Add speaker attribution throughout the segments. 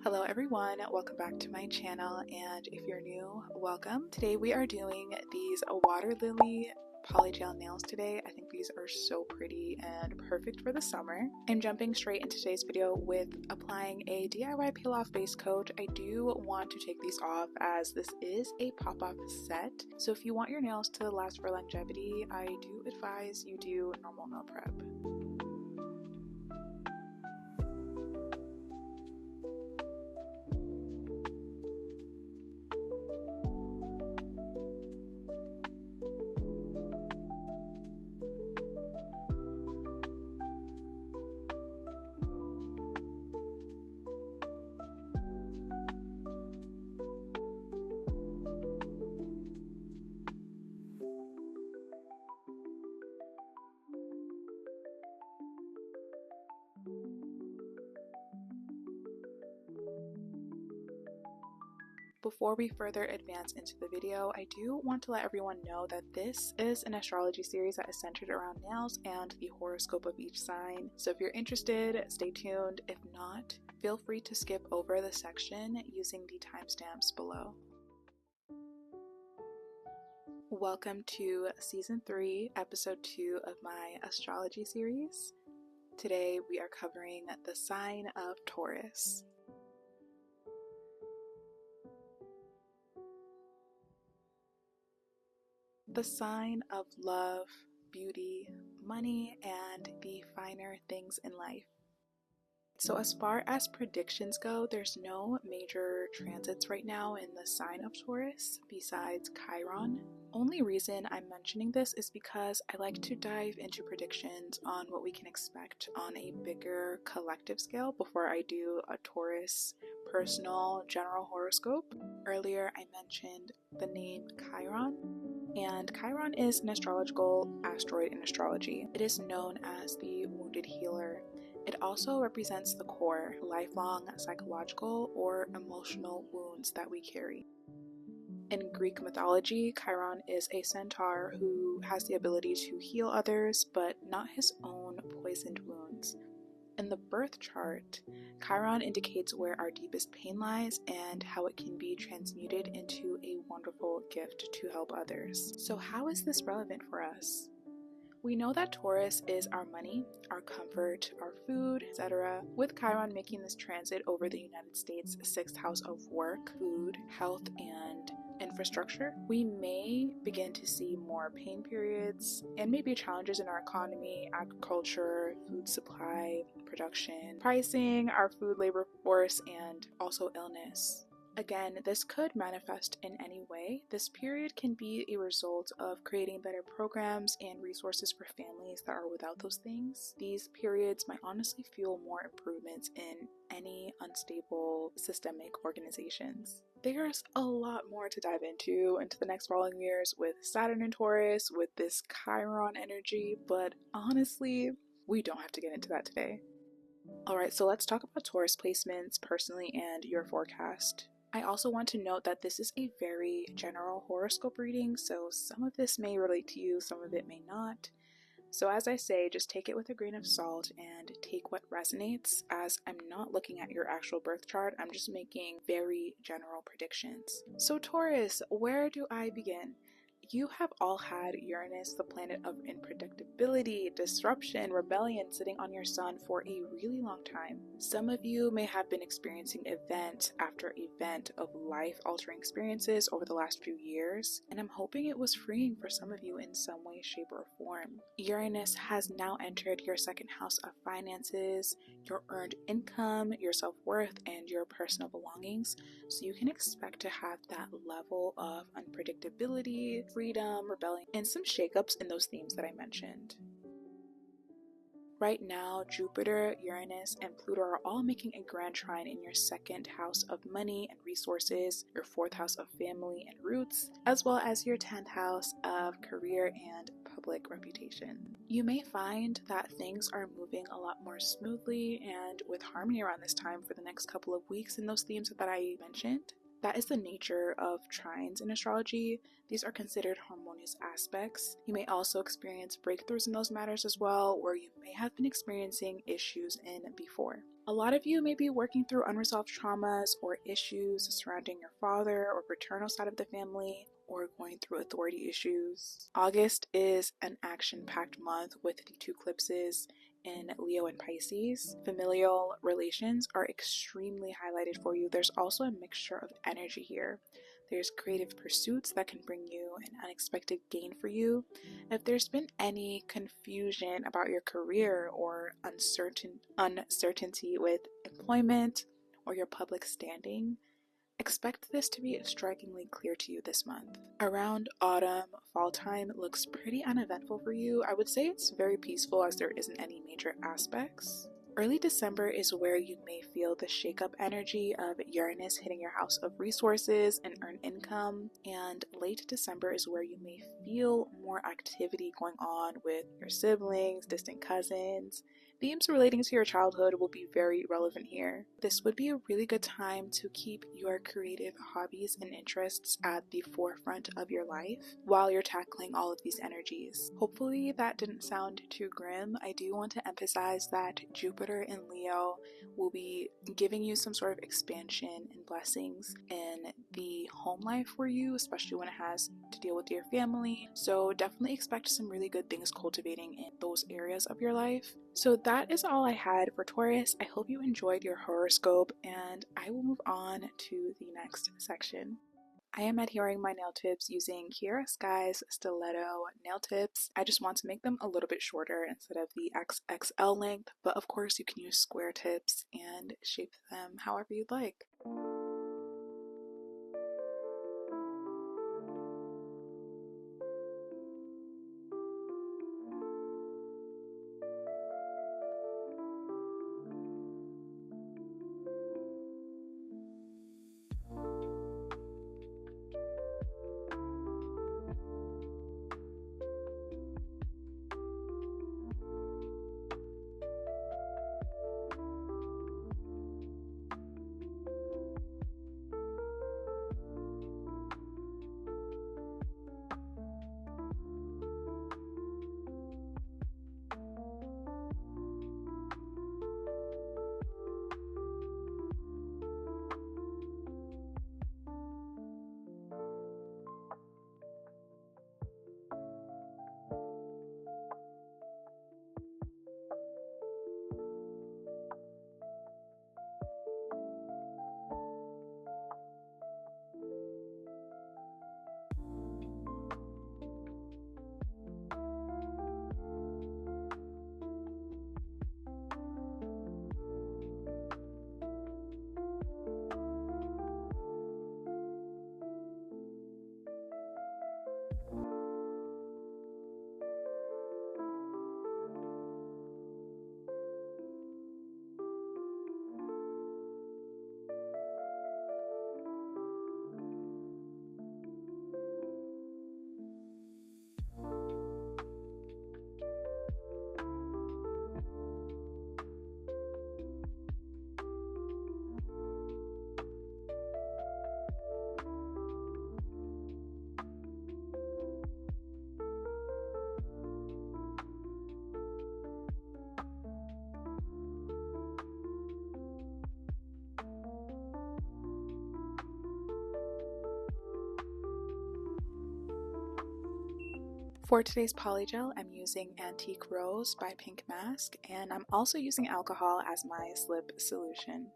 Speaker 1: Hello everyone, welcome back to my channel, and if you're new, welcome. Today we are doing these water lily polygel nails today. I think these are so pretty and perfect for the summer. I'm jumping straight into today's video with applying a DIY peel off base coat. I do want to take these off as this is a pop-off set, so if you want your nails to last for longevity, I do advise you do normal nail prep. Before we further advance into the video, I do want to let everyone know that this is an astrology series that is centered around nails and the horoscope of each sign. So if you're interested, stay tuned. If not, feel free to skip over the section using the timestamps below. Welcome to Season 3, Episode 2 of my astrology series. Today we are covering the sign of Taurus. The sign of love, beauty, money, and the finer things in life. So as far as predictions go, there's no major transits right now in the sign of Taurus besides Chiron. Only reason I'm mentioning this is because I like to dive into predictions on what we can expect on a bigger collective scale before I do a Taurus personal general horoscope. Earlier I mentioned the name Chiron, and Chiron is an astrological asteroid in astrology. It is known as the wounded healer. It also represents the core, lifelong psychological or emotional wounds that we carry. In Greek mythology, Chiron is a centaur who has the ability to heal others, but not his own poisoned wounds. In the birth chart, Chiron indicates where our deepest pain lies and how it can be transmuted into a wonderful gift to help others. So how is this relevant for us? We know that Taurus is our money, our comfort, our food, etc. With Chiron making this transit over the United States' 6th house of work, food, health, and infrastructure, we may begin to see more pain periods and maybe challenges in our economy, agriculture, food supply, production, pricing, our food labor force, and also illness. Again, this could manifest in any way. This period can be a result of creating better programs and resources for families that are without those things. These periods might honestly fuel more improvements in any unstable systemic organizations. There's a lot more to dive into the next following years with Saturn and Taurus, with this Chiron energy, but honestly, we don't have to get into that today. Alright, so let's talk about Taurus placements personally and your forecast. I also want to note that this is a very general horoscope reading, so some of this may relate to you, some of it may not. So as I say, just take it with a grain of salt and take what resonates, as I'm not looking at your actual birth chart, I'm just making very general predictions. So Taurus, where do I begin? You have all had Uranus, the planet of unpredictability, disruption, rebellion, sitting on your sun for a really long time. Some of you may have been experiencing event after event of life-altering experiences over the last few years, and I'm hoping it was freeing for some of you in some way, shape, or form. Uranus has now entered your 2nd house of finances, your earned income, your self-worth, and your personal belongings, so you can expect to have that level of unpredictability, freedom, rebellion, and some shakeups in those themes that I mentioned. Right now, Jupiter, Uranus, and Pluto are all making a grand trine in your 2nd house of money and resources, your 4th house of family and roots, as well as your 10th house of career and public reputation. You may find that things are moving a lot more smoothly and with harmony around this time for the next couple of weeks in those themes that I mentioned. That is the nature of trines in astrology. These are considered harmonious aspects. You may also experience breakthroughs in those matters as well, where you may have been experiencing issues in before. A lot of you may be working through unresolved traumas or issues surrounding your father or paternal side of the family, or going through authority issues. August is an action-packed month with the 2 eclipses in Leo and Pisces. Familial relations are extremely highlighted for you. There's also a mixture of energy here. There's creative pursuits that can bring you an unexpected gain for you. If there's been any confusion about your career or uncertainty with employment or your public standing, expect this to be strikingly clear to you this month. Around autumn, fall time looks pretty uneventful for you. I would say it's very peaceful as there isn't any major aspects. Early December is where you may feel the shake-up energy of Uranus hitting your house of resources and earn income, and late December is where you may feel more activity going on with your siblings, distant cousins. Themes relating to your childhood will be very relevant here. This would be a really good time to keep your creative hobbies and interests at the forefront of your life while you're tackling all of these energies. Hopefully that didn't sound too grim. I do want to emphasize that Jupiter in Leo will be giving you some sort of expansion and blessings in the home life for you, especially when it has to deal with your family. So definitely expect some really good things cultivating in those areas of your life. So that is all I had for Taurus. I hope you enjoyed your horoscope, and I will move on to the next section. I am adhering my nail tips using Kiara Sky's Stiletto nail tips. I just want to make them a little bit shorter instead of the XXL length, but of course you can use square tips and shape them however you'd like. For today's polygel, I'm using Antique Rose by Pink Mask, and I'm also using alcohol as my slip solution.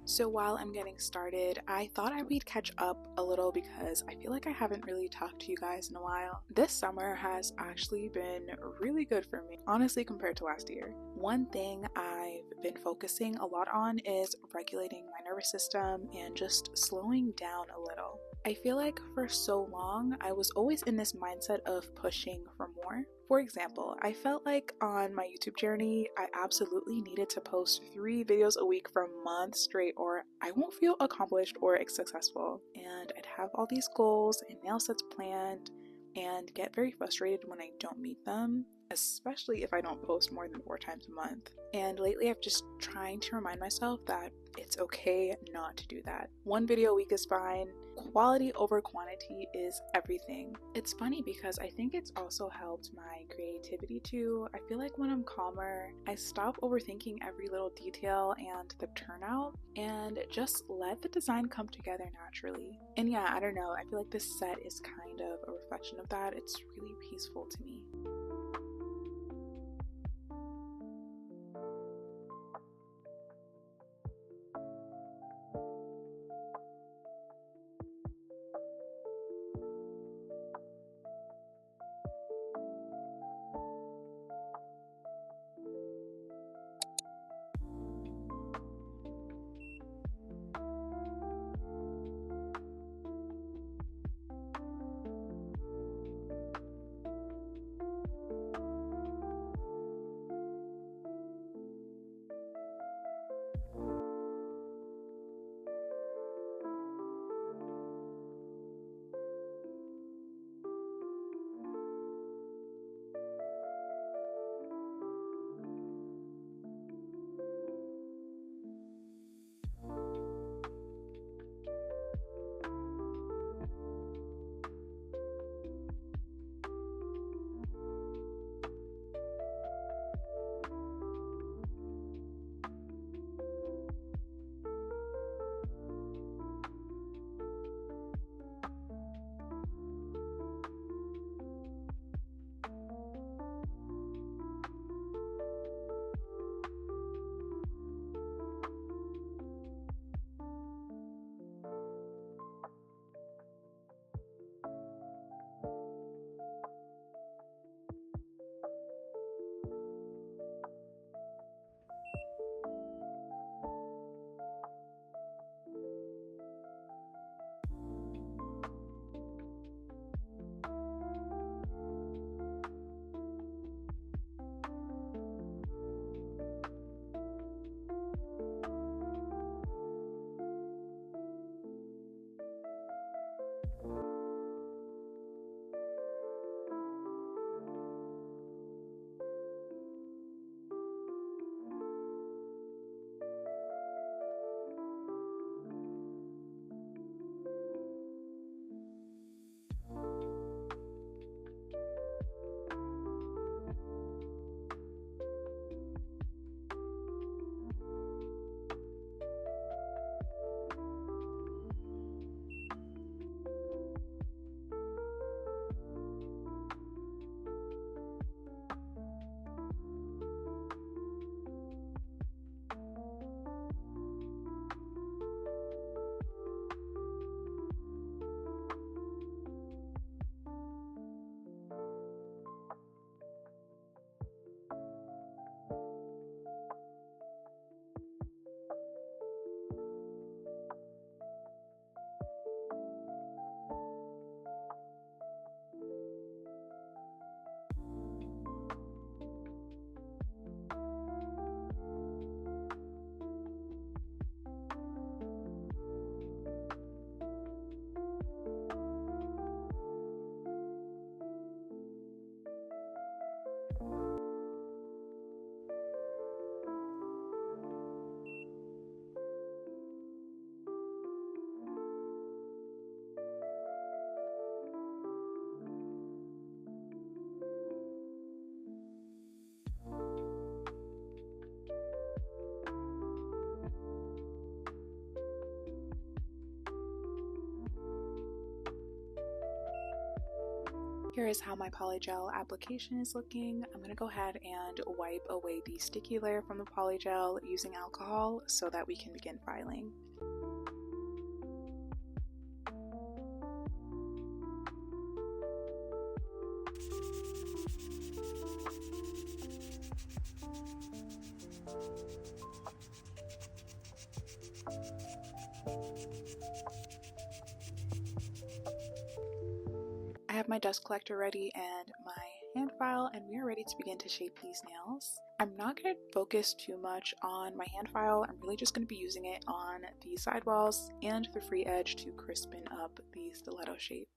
Speaker 1: So while I'm getting started, I thought I would catch up a little because I feel like I haven't really talked to you guys in a while. This summer has actually been really good for me, honestly, compared to last year. One thing I've been focusing a lot on is regulating my nervous system and just slowing down a little. I feel like for so long, I was always in this mindset of pushing for more. For example, I felt like on my YouTube journey, I absolutely needed to post 3 videos a week for months straight or I won't feel accomplished or successful. And I'd have all these goals and nail sets planned, and get very frustrated when I don't meet them, especially if I don't post more than 4 times a month. And lately I've just trying to remind myself that it's okay not to do that. 1 video a week is fine. Quality over quantity is everything. It's funny because I think it's also helped my creativity too. I feel like when I'm calmer, I stop overthinking every little detail and the turnout and just let the design come together naturally. And yeah, I don't know, I feel like this set is kind of a reflection of that. It's really peaceful to me. Here is how my Polygel application is looking. I'm going to go ahead and wipe away the sticky layer from the Polygel using alcohol so that we can begin filing. I have my dust collector ready and my hand file, and we are ready to begin to shape these nails. I'm not going to focus too much on my hand file. I'm really just going to be using it on the sidewalls and the free edge to crispen up the stiletto shape.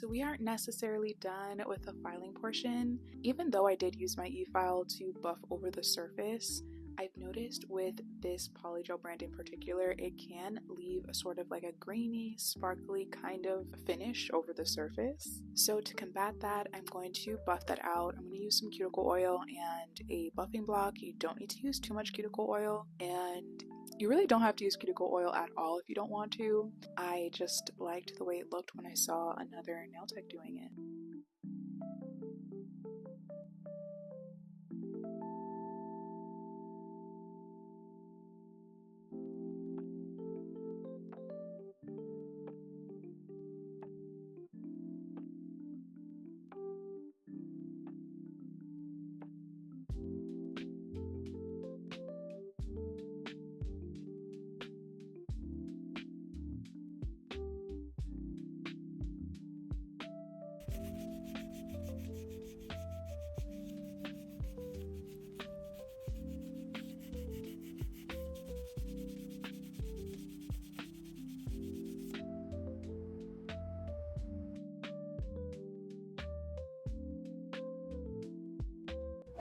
Speaker 1: So we aren't necessarily done with the filing portion. Even though I did use my e-file to buff over the surface, I've noticed with this Polygel brand in particular, it can leave a sort of like a grainy, sparkly kind of finish over the surface. So to combat that, I'm going to buff that out. I'm going to use some cuticle oil and a buffing block. You don't need to use too much cuticle oil, and you really don't have to use cuticle oil at all if you don't want to. I just liked the way it looked when I saw another nail tech doing it.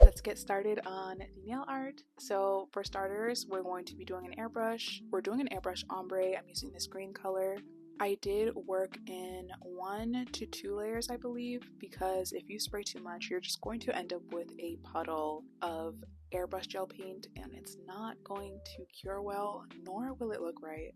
Speaker 1: Let's get started on the nail art. So for starters, we're going to be doing an airbrush. We're doing an airbrush ombre. I'm using this green color. I did work in 1 to 2 layers, I believe, because if you spray too much, you're just going to end up with a puddle of airbrush gel paint, and it's not going to cure well, nor will it look right.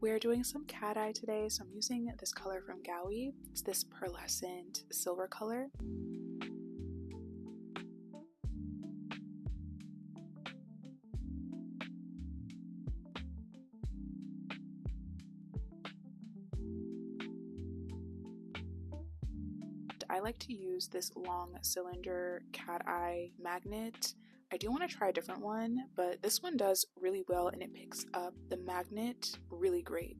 Speaker 1: We're doing some Cateye today, so I'm using this color from GAOY. It's this pearlescent silver color. I like to use this long cylinder Cateye magnet. I do want to try a different one, but this one does really well and it picks up the magnet really great.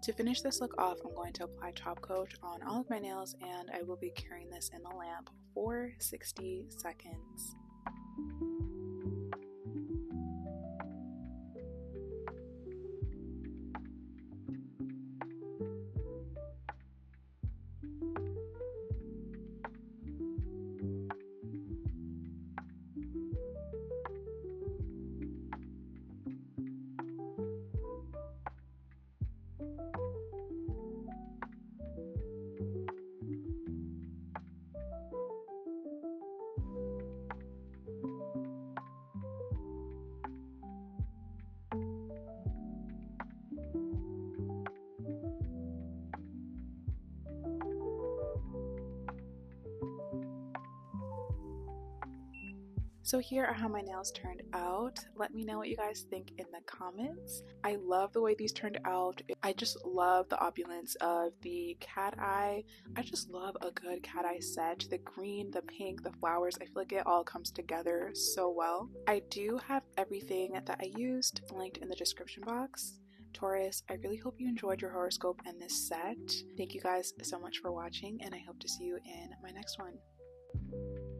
Speaker 1: To finish this look off, I'm going to apply top coat on all of my nails, and I will be curing this in the lamp for 60 seconds. So here are how my nails turned out. Let me know what you guys think in the comments. I love the way these turned out. I just love the opulence of the cat eye. I just love a good cat eye set. The green, the pink, the flowers, I feel like it all comes together so well. I do have everything that I used linked in the description box. Taurus, I really hope you enjoyed your horoscope and this set. Thank you guys so much for watching, and I hope to see you in my next one.